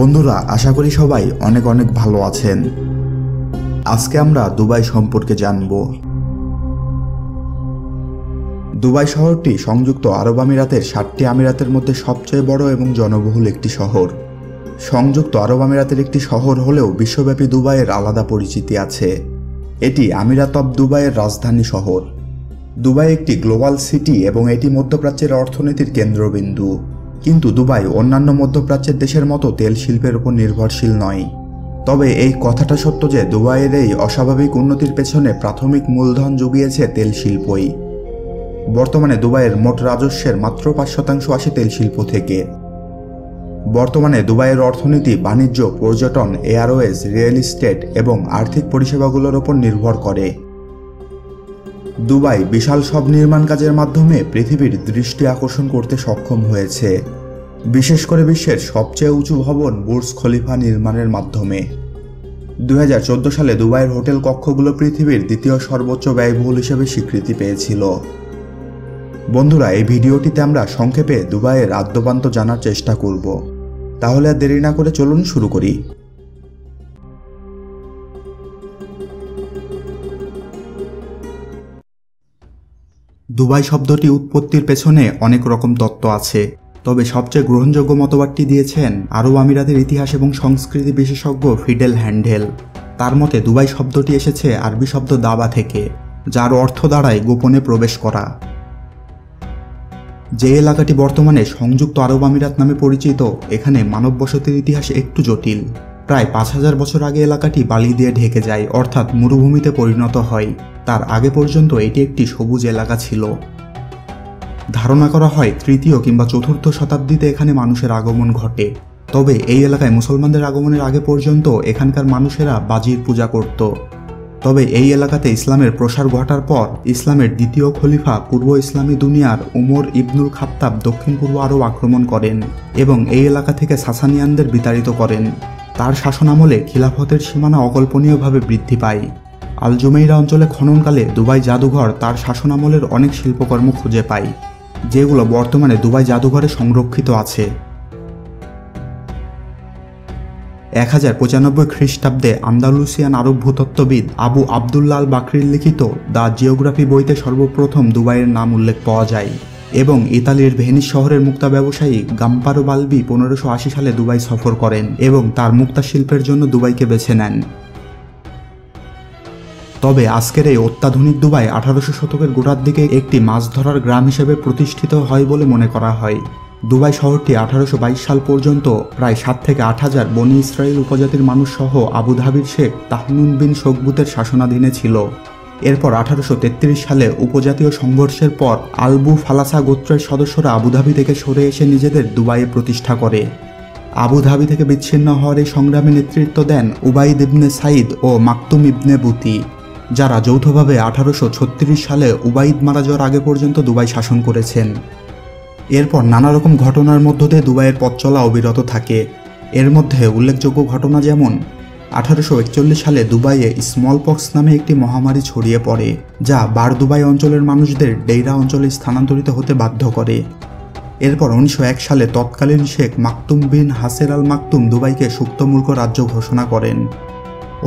বন্ধুরা, আশা করি সবাই অনেক অনেক ভালো আছেন। আজকে আমরা দুবাই সম্পর্কে জানব। দুবাই শহরটি সংযুক্ত আরব আমিরাতের 7টি আমিরাতের মধ্যে সবচেয়ে বড় এবং জনবহুল একটি শহর। সংযুক্ত আরব আমিরাতের একটি শহর হলেও বিশ্বব্যাপী দুবাইয়ের আলাদা পরিচিতি আছে। এটি আমিরাত অব দুবাইয়ের রাজধানী শহর। দুবাই একটি গ্লোবাল সিটি এবং এটি মধ্যপ্রাচ্যের অর্থনীতির কেন্দ্রবিন্দু। কিন্তু দুবাই অন্যান্য মধ্যপ্রাচ্যের দেশের মতো তেল শিল্পের উপর নির্ভরশীল নয়। তবে এই কথাটা সত্য যে দুবাইয়ের এই অস্বাভাবিক উন্নতির পেছনে প্রাথমিক মূলধন জুগিয়েছে তেল শিল্পই। বর্তমানে দুবাইয়ের মোট রাজস্বের মাত্র 5% আসে তেল শিল্প থেকে। বর্তমানে দুবাইয়ের অর্থনীতি বাণিজ্য, পর্যটন, এয়ারওয়েজ, রিয়েল এস্টেট এবং আর্থিক পরিষেবাগুলোর উপর নির্ভর করে। দুবাই বিশাল সব নির্মাণ কাজের মাধ্যমে পৃথিবীর দৃষ্টি আকর্ষণ করতে সক্ষম হয়েছে, বিশেষ করে বিশ্বের সবচেয়ে উঁচু ভবন বুর্জ খলিফা নির্মাণের মাধ্যমে। 2014 সালে দুবাইয়ের হোটেল কক্ষগুলো পৃথিবীর দ্বিতীয় সর্বোচ্চ ব্যয়বহুল হিসেবে স্বীকৃতি পেয়েছিল। বন্ধুরা, এই ভিডিওটিতে আমরা সংক্ষেপে দুবাইয়ের আদ্যোপান্ত জানার চেষ্টা করব। তাহলে আর দেরি না করে চলুন শুরু করি। দুবাই শব্দটি উৎপত্তির পেছনে অনেক রকম তত্ত্ব আছে, তবে সবচেয়ে গ্রহণযোগ্য মতবাদটি দিয়েছেন আরব আমিরাতের ইতিহাস এবং সংস্কৃতি বিশেষজ্ঞ ফিডেল হ্যান্ডেল। তার মতে দুবাই শব্দটি এসেছে আরবি শব্দ দাবা থেকে, যার অর্থ দাঁড়ায় গোপনে প্রবেশ করা। যে এলাকাটি বর্তমানে সংযুক্ত আরব আমিরাত নামে পরিচিত, এখানে মানব বসতির ইতিহাস একটু জটিল। প্রায় 5000 বছর আগে এলাকাটি বালি দিয়ে ঢেকে যায়, অর্থাৎ মরুভূমিতে পরিণত হয়। তার আগে পর্যন্ত এটি একটি সবুজ এলাকা ছিল। ধারণা করা হয় 3য় কিংবা 4র্থ শতাব্দীতে এখানে মানুষের আগমন ঘটে। তবে এই এলাকায় মুসলমানদের আগমনের আগে পর্যন্ত এখানকার মানুষেরা বাজির পূজা করত। তবে এই এলাকাতে ইসলামের প্রসার ঘটার পর ইসলামের দ্বিতীয় খলিফা পূর্ব ইসলামী দুনিয়ার উমর ইবনুল খাত্তাব দক্ষিণ পূর্ব আরব আক্রমণ করেন এবং এই এলাকা থেকে সাসানিয়ানদের বিতাড়িত করেন। তার শাসনামলে খিলাফতের সীমানা অকল্পনীয়ভাবে বৃদ্ধি পায়। আল জুমেইরা অঞ্চলে খননকালে দুবাই জাদুঘর তার শাসনামলের অনেক শিল্পকর্ম খুঁজে পায়, যেগুলো বর্তমানে দুবাই জাদুঘরে সংরক্ষিত আছে। 1095 খ্রিস্টাব্দে আন্দালুসিয়ান আরব ভূতত্ত্ববিদ আবু আবদুল্লাহ আল বাকরির লিখিত দ্য জিওগ্রাফি বইতে সর্বপ্রথম দুবাইয়ের নাম উল্লেখ পাওয়া যায় এবং ইতালির ভেনিস শহরের মুক্তা ব্যবসায়ী গাম্পারো বালবি 1580 সালে দুবাই সফর করেন এবং তার মুক্তা শিল্পের জন্য দুবাইকে বেছে নেন। তবে আজকের এই অত্যাধুনিক দুবাই 1800 শতকের গোড়ার দিকে একটি মাছ ধরার গ্রাম হিসেবে প্রতিষ্ঠিত হয় বলে মনে করা হয়। দুবাই শহরটি 1822 সাল পর্যন্ত প্রায় 7 থেকে 8000 বনি ইসরায়েল উপজাতির মানুষ সহ আবুধাবির শেখ তাহনুন বিন শোকবুতের শাসনাধীনে ছিল। এরপর 1833 সালে উপজাতীয় সংঘর্ষের পর আলবু ফালাসা গোত্রের সদস্যরা আবুধাবি থেকে সরে এসে নিজেদের দুবাইয়ে প্রতিষ্ঠা করে। আবুধাবি থেকে বিচ্ছিন্ন হওয়ার এই সংগ্রামে নেতৃত্ব দেন উবাইদ ইবনে সাইদ ও মাকতুম ইবনে বুতি, যারা যৌথভাবে 1836 সালে উবাইদ মারা যাওয়ার আগে পর্যন্ত দুবাই শাসন করেছেন। এরপর নানা রকম ঘটনার মধ্য দিয়ে দুবাইয়ের পথ চলা অবিরত থাকে। এর মধ্যে উল্লেখযোগ্য ঘটনা যেমন 1841 সালে দুবাইয়ে স্মল পক্স নামে একটি মহামারী ছড়িয়ে পড়ে, যা বার দুবাই অঞ্চলের মানুষদের ডেইরা অঞ্চলে স্থানান্তরিত হতে বাধ্য করে। এরপর 1901 সালে তৎকালীন শেখ মাকতুম বিন হাসের আল মাকতুম দুবাইকে সুক্তমূলক রাজ্য ঘোষণা করেন।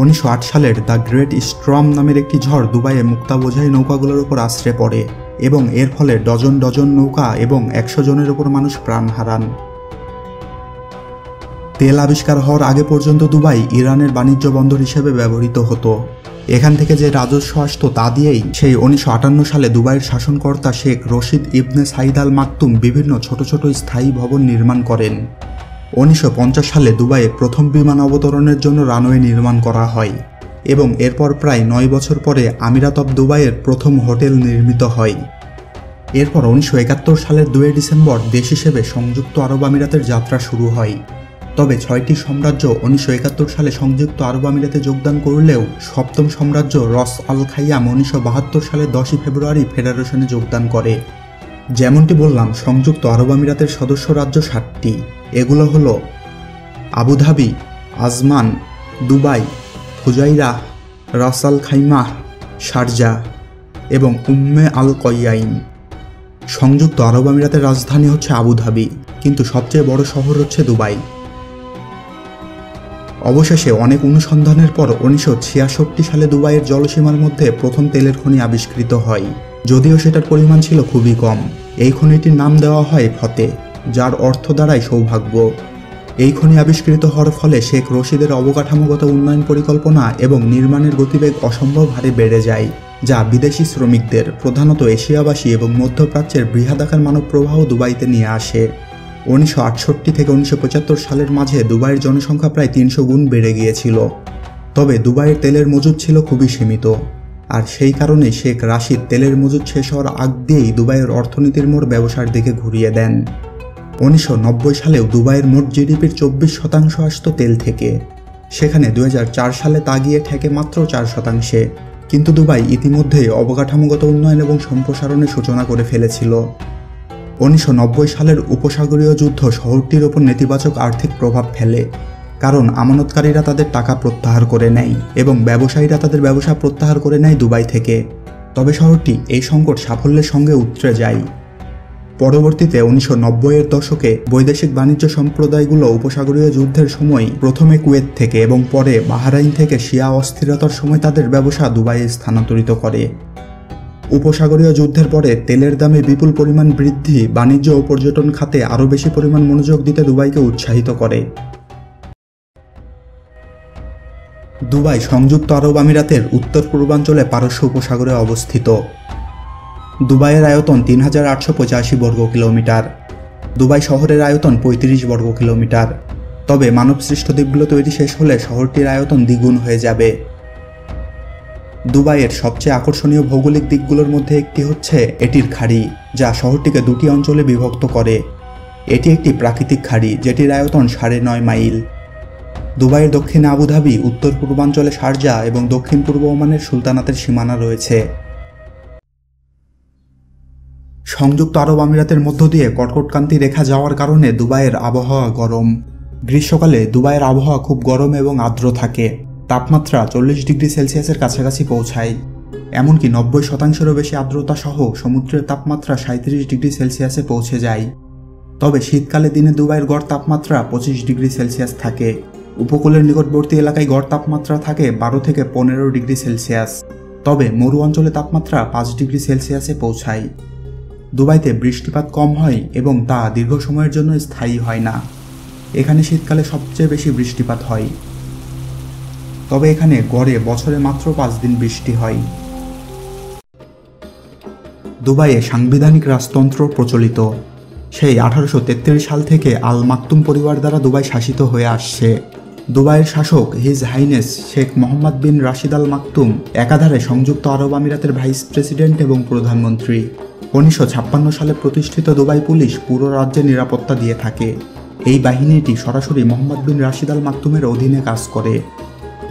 1908 সালের দ্য গ্রেট স্ট্রম নামের একটি ঝড় দুবাইয়ে মুক্তা বোঝাই নৌকাগুলোর উপর আশ্রে পড়ে এবং এর ফলে ডজন ডজন নৌকা এবং 100 জনের উপর মানুষ প্রাণ হারান। তেল আবিষ্কার হওয়ার আগে পর্যন্ত দুবাই ইরানের বাণিজ্য বন্দর হিসেবে ব্যবহৃত হতো। এখান থেকে যে রাজস্ব আসতো তা দিয়েই সেই 1958 সালে দুবাইয়ের শাসনকর্তা শেখ রশিদ ইবনে সাইদ আল মাকতুম বিভিন্ন ছোট ছোট স্থায়ী ভবন নির্মাণ করেন। 1950 সালে দুবাইয়ে প্রথম বিমান অবতরণের জন্য রানওয়ে নির্মাণ করা হয় এবং এরপর প্রায় 9 বছর পরে আমিরাত অব দুবাইয়ের প্রথম হোটেল নির্মিত হয়। এরপর 1971 সালের 2 ডিসেম্বর দেশ হিসেবে সংযুক্ত আরব আমিরাতের যাত্রা শুরু হয়। তবে 6টি সাম্রাজ্য 1971 সালে সংযুক্ত আরব আমিরাতে যোগদান করলেও সপ্তম সাম্রাজ্য রস আল খাইয়াম 1972 সালের 10 ফেব্রুয়ারি ফেডারেশনে যোগদান করে। যেমনটি বললাম, সংযুক্ত আরব আমিরাতের সদস্য রাজ্য 7টি। এগুলো হলো আবুধাবি, আজমান, দুবাই, ফুজাইরা, রাস আল খাইমাহ, শারজা এবং উম্মে আল কয়াইন। সংযুক্ত আরব আমিরাতের রাজধানী হচ্ছে আবুধাবি, কিন্তু সবচেয়ে বড় শহর হচ্ছে দুবাই। অবশেষে অনেক অনুসন্ধানের পর 1966 সালে দুবাইয়ের জলসীমার মধ্যে প্রথম তেলের খনি আবিষ্কৃত হয়, যদিও সেটার পরিমাণ ছিল খুবই কম। এই খনিটির নাম দেওয়া হয় ফতে, যার অর্থ দাঁড়ায় সৌভাগ্য। এই খনি আবিষ্কৃত হওয়ার ফলে শেখ রশিদের অবকাঠামোগত উন্নয়ন পরিকল্পনা এবং নির্মাণের গতিবেগ অসম্ভব হারে বেড়ে যায়, যা বিদেশি শ্রমিকদের, প্রধানত এশিয়াবাসী এবং মধ্যপ্রাচ্যের বৃহদাকার মানব প্রবাহ দুবাইতে নিয়ে আসে। 1968 থেকে 1975 সালের মাঝে দুবাইয়ের জনসংখ্যা প্রায় 300 গুণ বেড়ে গিয়েছিল। তবে দুবাইয়ের তেলের মজুদ ছিল খুবই সীমিত, আর সেই কারণে শেখ রাশিদ তেলের মজুদ শেষ হওয়ার আগ দিয়েই দুবাইয়ের অর্থনীতির মোড় ব্যবসার দিকে ঘুরিয়ে দেন। 1990 সালেও দুবাইয়ের মোট জিডিপির 24% আসত তেল থেকে। সেখানে 2004 সালে তা গিয়ে ঠেকে মাত্র 4%। কিন্তু দুবাই ইতিমধ্যেই অবকাঠামোগত উন্নয়ন এবং সম্প্রসারণের সূচনা করে ফেলেছিল। 1990 সালের উপসাগরীয় যুদ্ধ শহরটির ওপর নেতিবাচক আর্থিক প্রভাব ফেলে, কারণ আমানতকারীরা তাদের টাকা প্রত্যাহার করে নেয় এবং ব্যবসায়ীরা তাদের ব্যবসা প্রত্যাহার করে নেয় দুবাই থেকে। তবে শহরটি এই সংকট সাফল্যের সঙ্গে উতরে যায়। পরবর্তীতে 1990-এর দশকে বৈদেশিক বাণিজ্য সম্প্রদায়গুলো উপসাগরীয় যুদ্ধের সময় প্রথমে কুয়েত থেকে এবং পরে বাহরাইন থেকে শিয়া অস্থিরতার সময় তাদের ব্যবসা দুবাইয়ে স্থানান্তরিত করে। উপসাগরীয় যুদ্ধের পরে তেলের দামে বিপুল পরিমাণ বৃদ্ধি বাণিজ্য ও পর্যটন খাতে আরও বেশি পরিমাণ মনোযোগ দিতে দুবাইকে উৎসাহিত করে। দুবাই সংযুক্ত আরব আমিরাতের উত্তর পূর্বাঞ্চলে পারস্য উপসাগরে অবস্থিত। দুবাইয়ের আয়তন 3885 বর্গ কিলোমিটার। দুবাই শহরের আয়তন 35 বর্গ কিলোমিটার। তবে মানবসৃষ্ট দ্বীপগুলো তৈরি শেষ হলে শহরটির আয়তন দ্বিগুণ হয়ে যাবে। দুবাইয়ের সবচেয়ে আকর্ষণীয় ভৌগোলিক দিকগুলোর মধ্যে একটি হচ্ছে এটির খাড়ি, যা শহরটিকে দুটি অঞ্চলে বিভক্ত করে। এটি একটি প্রাকৃতিক খাড়ি যেটির আয়তন 9.5 মাইল। দুবাইয়ের দক্ষিণে আবুধাবি, উত্তর পূর্বাঞ্চলে শারজা এবং দক্ষিণ পূর্ব ওমানের সুলতানাতের সীমানা রয়েছে। সংযুক্ত আরব আমিরাতের মধ্য দিয়ে কর্কটক্রান্তি রেখা যাওয়ার কারণে দুবাইয়ের আবহাওয়া গরম। গ্রীষ্মকালে দুবাইয়ের আবহাওয়া খুব গরম এবং আর্দ্র থাকে। তাপমাত্রা 40 ডিগ্রি সেলসিয়াসের কাছাকাছি পৌঁছায়। এমনকি 90%-এরও বেশি আর্দ্রতা সহ সমুদ্রের তাপমাত্রা 37 ডিগ্রি সেলসিয়াসে পৌঁছে যায়। তবে শীতকালে দিনে দুবাইয়ের গড় তাপমাত্রা 25 ডিগ্রি সেলসিয়াস থাকে। উপকূলের নিকটবর্তী এলাকায় গড় তাপমাত্রা থাকে 12 থেকে 15 ডিগ্রি সেলসিয়াস। তবে মরু অঞ্চলে তাপমাত্রা 5 ডিগ্রি সেলসিয়াসে পৌঁছায়। দুবাইতে বৃষ্টিপাত কম হয় এবং তা দীর্ঘ সময়ের জন্য স্থায়ী হয় না। এখানে শীতকালে সবচেয়ে বেশি বৃষ্টিপাত হয়। তবে এখানে গড়ে বছরে মাত্র 5 দিন বৃষ্টি হয়। দুবাইয়ে সাংবিধানিক রাজতন্ত্র প্রচলিত। সেই 1833 সাল থেকে আল মাকতুম পরিবার দ্বারা দুবাই শাসিত হয়ে আসছে। দুবাইয়ের শাসক হিজ হাইনেস শেখ মোহাম্মদ বিন রাশিদ আল মাকতুম একাধারে সংযুক্ত আরব আমিরাতের ভাইস প্রেসিডেন্ট এবং প্রধানমন্ত্রী। 1956 সালে প্রতিষ্ঠিত দুবাই পুলিশ পুরো রাজ্যে নিরাপত্তা দিয়ে থাকে। এই বাহিনীটি সরাসরি মোহাম্মদ বিন রাশিদ আল মাকতুমের অধীনে কাজ করে।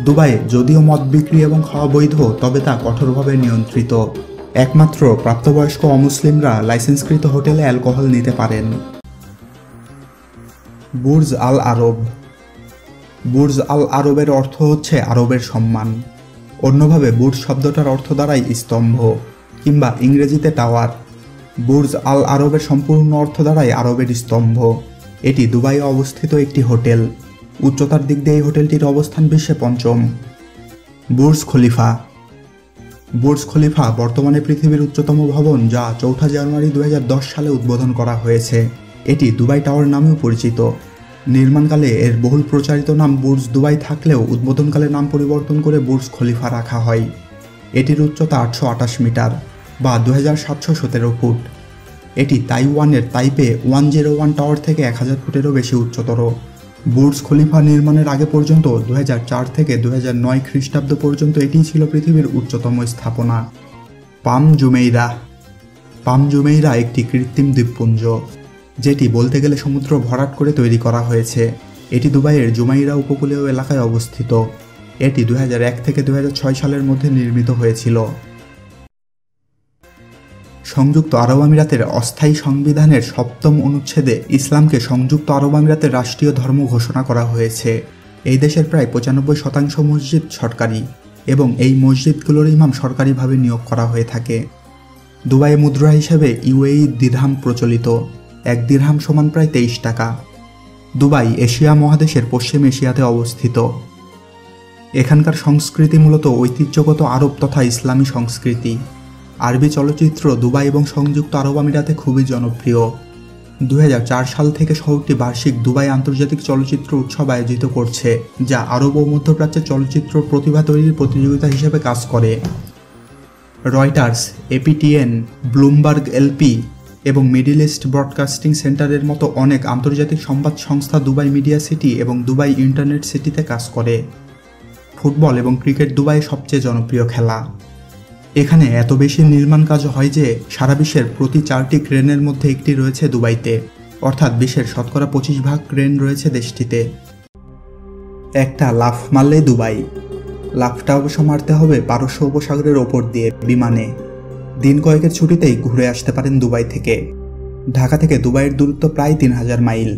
দুবাইয়ে যদিও মদ বিক্রি এবং খাওয়া বৈধ, তবে তা কঠোরভাবে নিয়ন্ত্রিত। একমাত্র প্রাপ্তবয়স্ক অমুসলিমরা লাইসেন্সকৃত হোটেলে অ্যালকোহল নিতে পারেন। বুর্জ আল আরব। বুর্জ আল আরবের অর্থ হচ্ছে আরবের সম্মান। অন্যভাবে বুর্জ শব্দটার অর্থ দাঁড়ায় স্তম্ভ কিংবা ইংরেজিতে টাওয়ার। বুর্জ আল আরবের সম্পূর্ণ অর্থ দাঁড়ায় আরবের স্তম্ভ। এটি দুবাইয়ে অবস্থিত একটি হোটেল। উচ্চতার দিক দিয়ে এই হোটেলটির অবস্থান বিশ্বে 5ম। Burj Khalifa. বুর্জ খলিফা বর্তমানে পৃথিবীর উচ্চতম ভবন, যা 4 জানুয়ারি 2010 সালে উদ্বোধন করা হয়েছে। এটি দুবাই টাওয়ার নামেও পরিচিত। নির্মাণকালে এর বহুল প্রচারিত নাম বুর্জ দুবাই থাকলেও উদ্বোধনকালে নাম পরিবর্তন করে বুর্জ খলিফা রাখা হয়। এটির উচ্চতা 828 মিটার বা 2717 ফুট। এটি তাইওয়ানের তাইপে 101 টাওয়ার থেকে 1000 ফুটেরও বেশি উচ্চতর। বুর্জ খলিফা নির্মাণের আগে পর্যন্ত 2004 থেকে 2009 খ্রিস্টাব্দ পর্যন্ত এটিই ছিল পৃথিবীর উচ্চতম স্থাপনা। পাম জুমেইরা। পাম জুমেইরা একটি কৃত্রিম দ্বীপপুঞ্জ, যেটি বলতে গেলে সমুদ্র ভরাট করে তৈরি করা হয়েছে। এটি দুবাইয়ের জুমাইরা উপকূলীয় এলাকায় অবস্থিত। এটি 2001 থেকে 2006 সালের মধ্যে নির্মিত হয়েছিল। সংযুক্ত আরব আমিরাতের অস্থায়ী সংবিধানের 7ম অনুচ্ছেদে ইসলামকে সংযুক্ত আরব আমিরাতের রাষ্ট্রীয় ধর্ম ঘোষণা করা হয়েছে। এই দেশের প্রায় 95% মসজিদ সরকারি এবং এই মসজিদগুলোর ইমাম সরকারিভাবে নিয়োগ করা হয়ে থাকে। দুবাইয়ে মুদ্রা হিসেবে ইউএই দিরহাম প্রচলিত। 1 দিরহাম সমান প্রায় 23 টাকা। দুবাই এশিয়া মহাদেশের পশ্চিম এশিয়াতে অবস্থিত। এখানকার সংস্কৃতি মূলত ঐতিহ্যগত আরব তথা ইসলামী সংস্কৃতি। আরবি চলচ্চিত্র দুবাই এবং সংযুক্ত আরব আমিরাতে খুবই জনপ্রিয়। 2004 সাল থেকে শহরটি বার্ষিক দুবাই আন্তর্জাতিক চলচ্চিত্র উৎসব আয়োজিত করছে, যা আরব ও মধ্যপ্রাচ্যের চলচ্চিত্র প্রতিভা তৈরির প্রতিযোগিতা হিসেবে কাজ করে। রয়টার্স, এপিটিএন, ব্লুমবার্গ এলপি এবং মিডল ইস্ট ব্রডকাস্টিং সেন্টারের মতো অনেক আন্তর্জাতিক সংবাদ সংস্থা দুবাই মিডিয়া সিটি এবং দুবাই ইন্টারনেট সিটিতে কাজ করে। ফুটবল এবং ক্রিকেট দুবাইয়ের সবচেয়ে জনপ্রিয় খেলা। এখানে এত বেশি নির্মাণ কাজ হয় যে সারা বিশ্বের প্রতি 4টি ক্রেনের মধ্যে একটি রয়েছে দুবাইতে, অর্থাৎ বিশ্বের শতকরা 25% ক্রেন রয়েছে দেশটিতে। একটা লাফ মারলেই দুবাই। লাফটা অবশ্য মারতে হবে পারস্য উপসাগরের ওপর দিয়ে বিমানে। দিন কয়েকের ছুটিতেই ঘুরে আসতে পারেন দুবাই থেকে। ঢাকা থেকে দুবাইয়ের দূরত্ব প্রায় 3000 মাইল।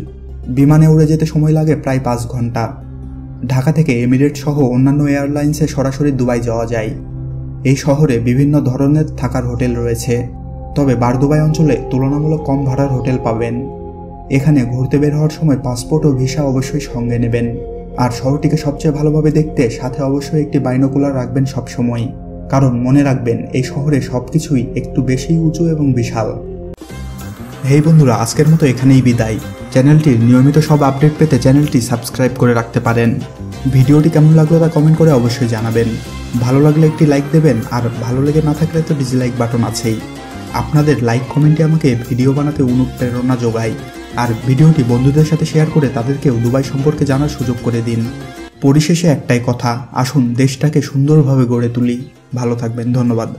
বিমানে উড়ে যেতে সময় লাগে প্রায় 5 ঘন্টা। ঢাকা থেকে এমিরেট সহ অন্যান্য এয়ারলাইন্সে সরাসরি দুবাই যাওয়া যায়। এই শহরে বিভিন্ন ধরনের থাকার হোটেল রয়েছে, তবে বারদুবাই অঞ্চলে তুলনামূলক কম ভাড়ার হোটেল পাবেন। এখানে ঘুরতে বের হওয়ার সময় পাসপোর্ট ও ভিসা অবশ্যই সঙ্গে নেবেন। আর শহরটিকে সবচেয়ে ভালোভাবে দেখতে সাথে অবশ্যই একটি বাইনোকুলার রাখবেন সবসময়, কারণ মনে রাখবেন এই শহরে সবকিছুই একটু বেশি উঁচু এবং বিশাল। হেই বন্ধুরা, আজকের মতো এখানেই বিদায়। চ্যানেলটির নিয়মিত সব আপডেট পেতে চ্যানেলটি সাবস্ক্রাইব করে রাখতে পারেন। ভিডিওটি কেমন লাগলো তা কমেন্ট করে অবশ্যই জানাবেন। ভালো লাগলে একটি লাইক দেবেন, আর ভালো লেগে না থাকলে তো ডিসলাইক বাটন আছেই। আপনাদের লাইক কমেন্টে আমাকে ভিডিও বানাতে অনুপ্রেরণা যোগায়। আর ভিডিওটি বন্ধুদের সাথে শেয়ার করে তাদেরকেও দুবাই সম্পর্কে জানার সুযোগ করে দিন। পরিশেষে একটাই কথা, আসুন দেশটাকে সুন্দরভাবে গড়ে তুলি। ভালো থাকবেন, ধন্যবাদ।